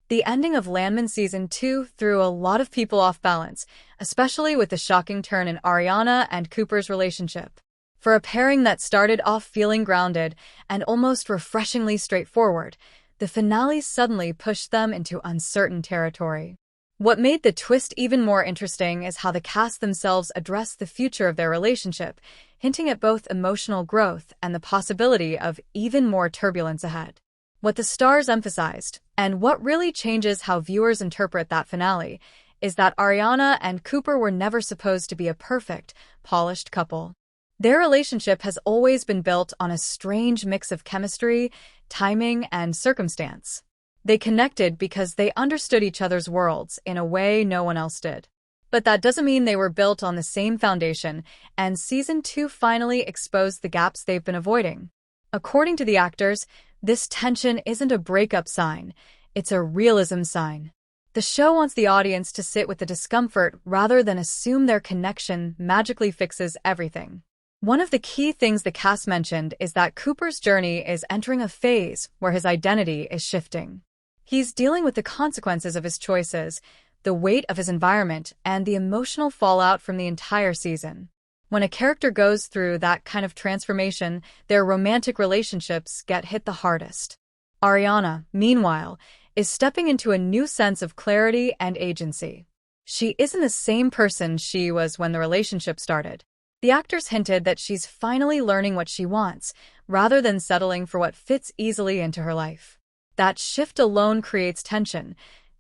The ending of Landman Season 2 threw a lot of people off balance, especially with the shocking turn in Ariana and Cooper's relationship. For a pairing that started off feeling grounded and almost refreshingly straightforward, the finale suddenly pushed them into uncertain territory. What made the twist even more interesting is how the cast themselves addressed the future of their relationship, hinting at both emotional growth and the possibility of even more turbulence ahead. What the stars emphasized, and what really changes how viewers interpret that finale, is that Ariana and Cooper were never supposed to be a perfect, polished couple. Their relationship has always been built on a strange mix of chemistry, timing, and circumstance. They connected because they understood each other's worlds in a way no one else did. But that doesn't mean they were built on the same foundation, and Season 2 finally exposed the gaps they've been avoiding. According to the actors, this tension isn't a breakup sign, it's a realism sign. The show wants the audience to sit with the discomfort rather than assume their connection magically fixes everything. One of the key things the cast mentioned is that Cooper's journey is entering a phase where his identity is shifting. He's dealing with the consequences of his choices, the weight of his environment, and the emotional fallout from the entire season. When a character goes through that kind of transformation, their romantic relationships get hit the hardest. Ariana, meanwhile, is stepping into a new sense of clarity and agency. She isn't the same person she was when the relationship started. The actors hinted that she's finally learning what she wants, rather than settling for what fits easily into her life. That shift alone creates tension,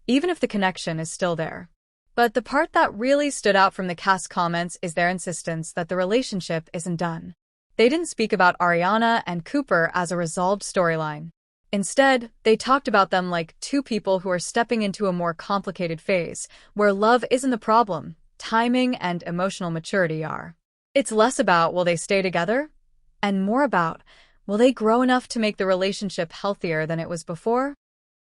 even if the connection is still there. But the part that really stood out from the cast comments is their insistence that the relationship isn't done. They didn't speak about Ariana and Cooper as a resolved storyline. Instead, they talked about them like two people who are stepping into a more complicated phase, where love isn't the problem, timing and emotional maturity are. It's less about will they stay together, and more about will they grow enough to make the relationship healthier than it was before?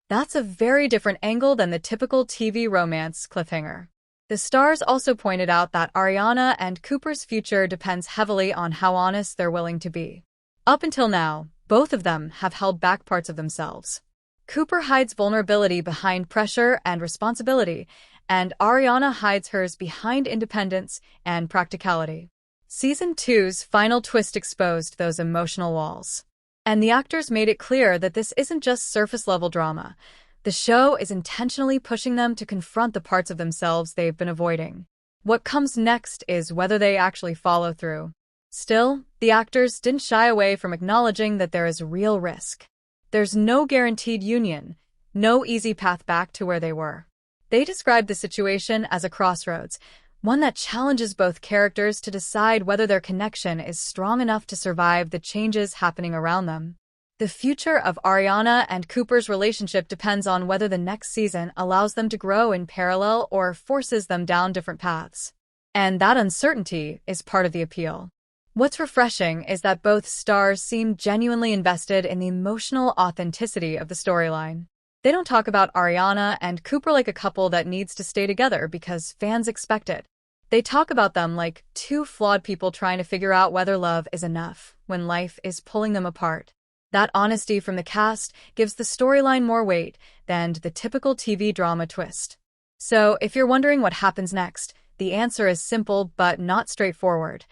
That's a very different angle than the typical TV romance cliffhanger. The stars also pointed out that Ariana and Cooper's future depends heavily on how honest they're willing to be. Up until now, both of them have held back parts of themselves. Cooper hides vulnerability behind pressure and responsibility, and Ariana hides hers behind independence and practicality. Season 2's final twist exposed those emotional walls. And the actors made it clear that this isn't just surface-level drama. The show is intentionally pushing them to confront the parts of themselves they've been avoiding. What comes next is whether they actually follow through. Still, the actors didn't shy away from acknowledging that there is real risk. There's no guaranteed union, no easy path back to where they were. They described the situation as a crossroads, one that challenges both characters to decide whether their connection is strong enough to survive the changes happening around them. The future of Ariana and Cooper's relationship depends on whether the next season allows them to grow in parallel or forces them down different paths. And that uncertainty is part of the appeal. What's refreshing is that both stars seem genuinely invested in the emotional authenticity of the storyline. They don't talk about Ariana and Cooper like a couple that needs to stay together because fans expect it. They talk about them like two flawed people trying to figure out whether love is enough when life is pulling them apart. That honesty from the cast gives the storyline more weight than the typical TV drama twist. So, if you're wondering what happens next, the answer is simple but not straightforward.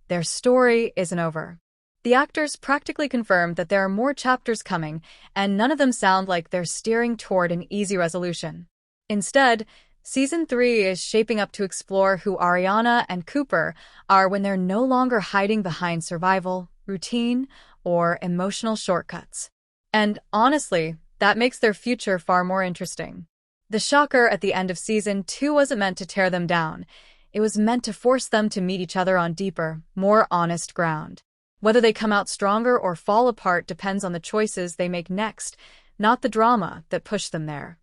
Their story isn't over. The actors practically confirmed that there are more chapters coming, and none of them sound like they're steering toward an easy resolution. Instead, Season 3 is shaping up to explore who Ariana and Cooper are when they're no longer hiding behind survival, routine, or emotional shortcuts. And honestly, that makes their future far more interesting. The shocker at the end of Season 2 wasn't meant to tear them down. It was meant to force them to meet each other on deeper, more honest ground. Whether they come out stronger or fall apart depends on the choices they make next, not the drama that pushed them there.